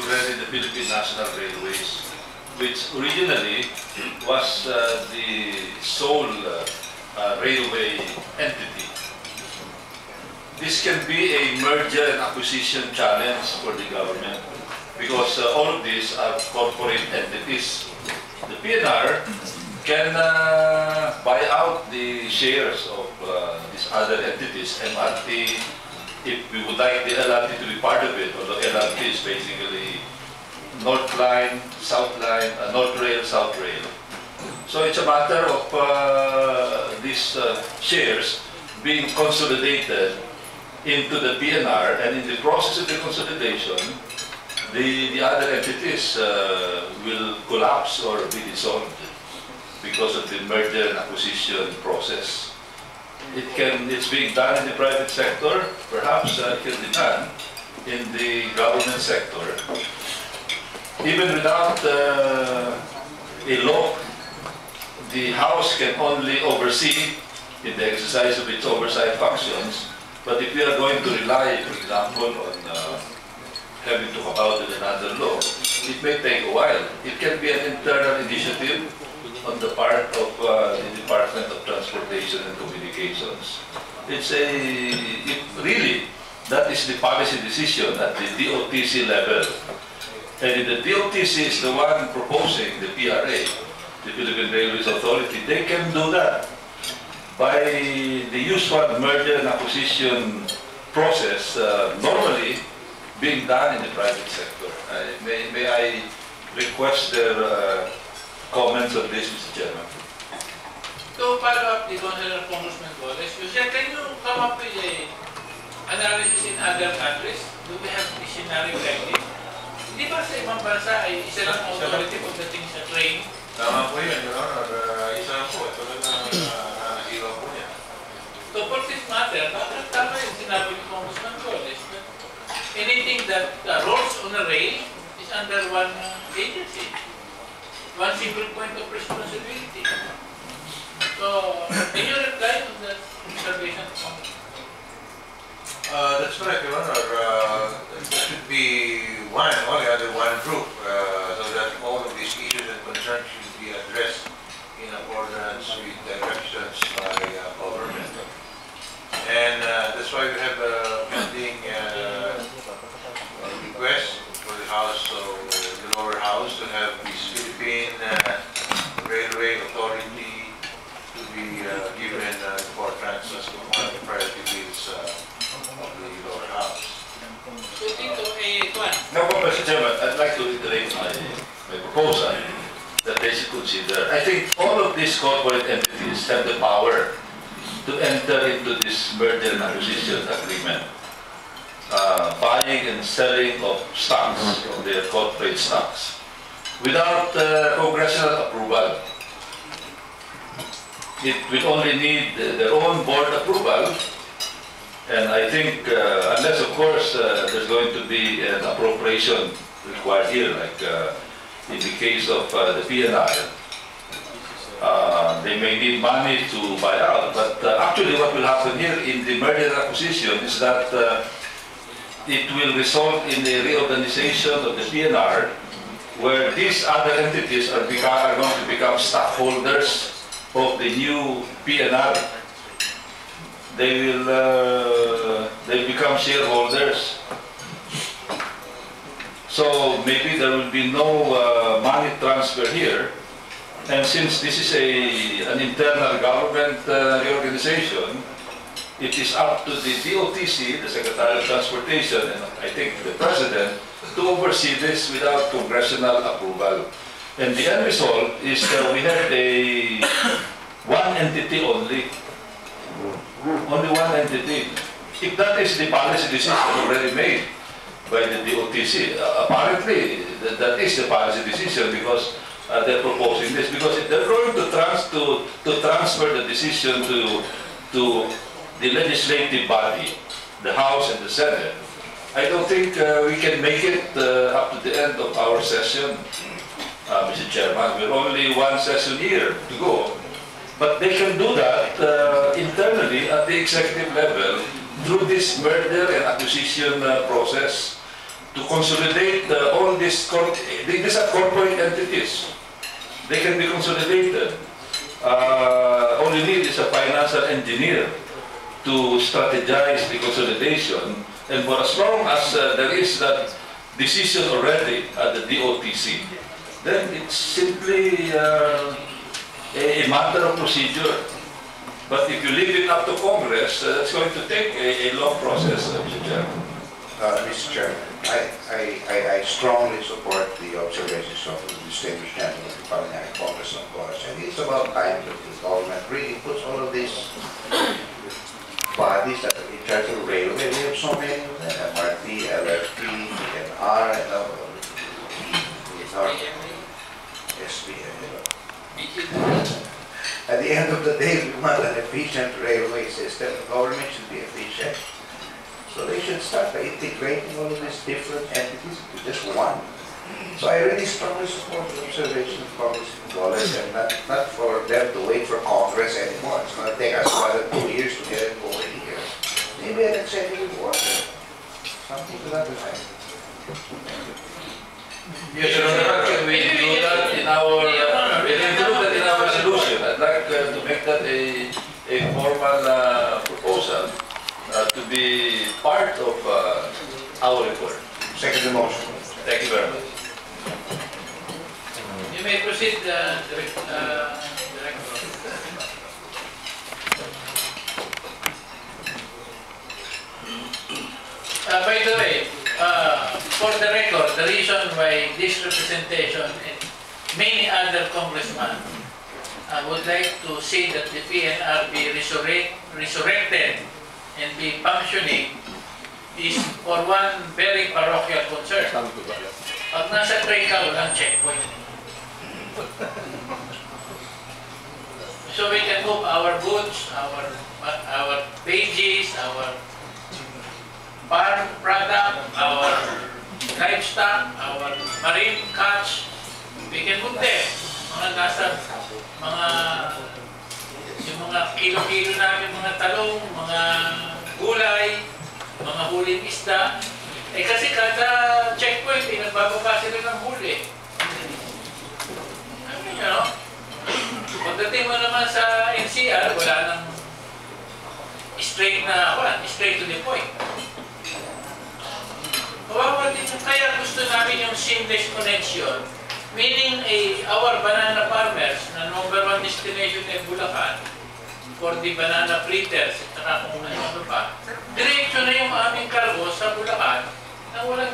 already the Philippine National Railways, which originally was the sole railway entity. This can be a merger and acquisition challenge for the government because all of these are corporate entities. The PNR can buy out the shares of these other entities, MRT, if we would like the LRT to be part of it, although LRT is basically North Line, South Line, Northrail, southrail. So it's a matter of these shares being consolidated into the PNR, and in the process of the consolidation, the other entities will collapse or be dissolved because of the merger and acquisition process. It's being done in the private sector, perhaps it can be done in the government sector. Even without a law, the House can only oversee in the exercise of its oversight functions. But if we are going to rely, for example, on having to come out with another law, it may take a while. It can be an internal initiative on the part of the Department of Transportation and Communications. Really, that is the policy decision at the DOTC level. And if the DOTC is the one proposing the PRA, the Philippine Railways Authority, they can do that by the usual merger and acquisition process, normally being done in the private sector. May I request their comments on this, Mr. Chairman? To follow up the concern of Congressman Golez, can you come up with a analysis in other countries? Do we have a scenario like this? Di ba sa ibang bansa ay isa lang authority pagdating sa train? Tama po yun, Your Honor. Isa lang po. Ito lang iwan po niya. So for this matter, tama yung sinabi ni Congressman Golez, anything that rolls on a rail is under one agency, one single point of responsibility. So, can you reply to that observation? That's correct, Your Honor. There should be only under one group, so that all of these issues and concerns should be addressed in accordance with directions by government. And that's why we have a pending request for the House, so the lower house, to have this Philippine Railway Authority to be given importance as one of the priority bills of the lower house. So, Tito, Now, Mr. Chairman, I'd like to reiterate my proposal that they should consider. I think all of these corporate entities have the power to enter into this merger and acquisition agreement, buying and selling of stocks, of their corporate stocks, without congressional approval. It will only need their own board approval, and I think, unless of course there's going to be an appropriation required here, like in the case of the PNR, they may need money to buy out, but actually what will happen here in the merger and acquisition is that it will result in a reorganization of the PNR, where these other entities are going to become stockholders of the new PNR. They will become shareholders. So maybe there will be no money transfer here. And since this is an internal government reorganization, it is up to the DOTC, the Secretary of Transportation, and I think the President, to oversee this without congressional approval. And the end result is that we have one entity only. Only one entity. If that is the policy decision already made by the DOTC, apparently that is the policy decision, because they're proposing this. Because if they're going to transfer the decision to the legislative body, the House and the Senate, I don't think we can make it up to the end of our session, Mr. Chairman. We're only one session here to go. But they can do that internally at the executive level through this merger and acquisition process. to consolidate all these these are corporate entities. They can be consolidated. All you need is a financial engineer to strategize the consolidation, and for as long as there is that decision already at the DOTC, then it's simply a matter of procedure. But if you leave it up to Congress, it's going to take a long process, Mr. Chairman. Mr. Chairman, I strongly support the observations of the distinguished gentleman, the Parliamentary Congressman Golez. And it's about time that the government really puts all of these bodies that are in charge of railway. We have so many of them: MRT, LRT, PNR, SBM. At the end of the day, we want an efficient railway system. The government should be efficient. So they should start by integrating all of these different entities into just one. So I really strongly support the observation of Congressman Golez, and not for them to wait for Congress anymore. It's going to take us another 2 years to get it going here. Maybe an executive order, something to that effect. Yes, Your Honor, can we include that in our resolution? I'd like to make that a formal proposal to be part of our report. Second motion. Thank you very much. You may proceed, Director. By the way, for the record, the reason why this representation and many other congressmen would like to see that the PNR be resurrected and be functioning is for one very parochial concern. Pag nasa train ka, walang checkpoint. So we can move our goods, our pages, our farm product, our livestock, our marine catch. We can move there. Mga nasa, yung mga kilo-kilo namin, mga talong, mga gulay, mga huling isda. Eh kasi kada checkpoint, nagbababa sila ng huli. Ano yun, no? Pagdating mo naman sa NCR, wala nang straight to the point. Kawawa din, kaya gusto namin yung seamless connection, meaning our banana farmers na #1 destination ay Bulacan for the banana fritters at saka kung ano pa. Diretso na yung aming cargo sa Bulacan na wala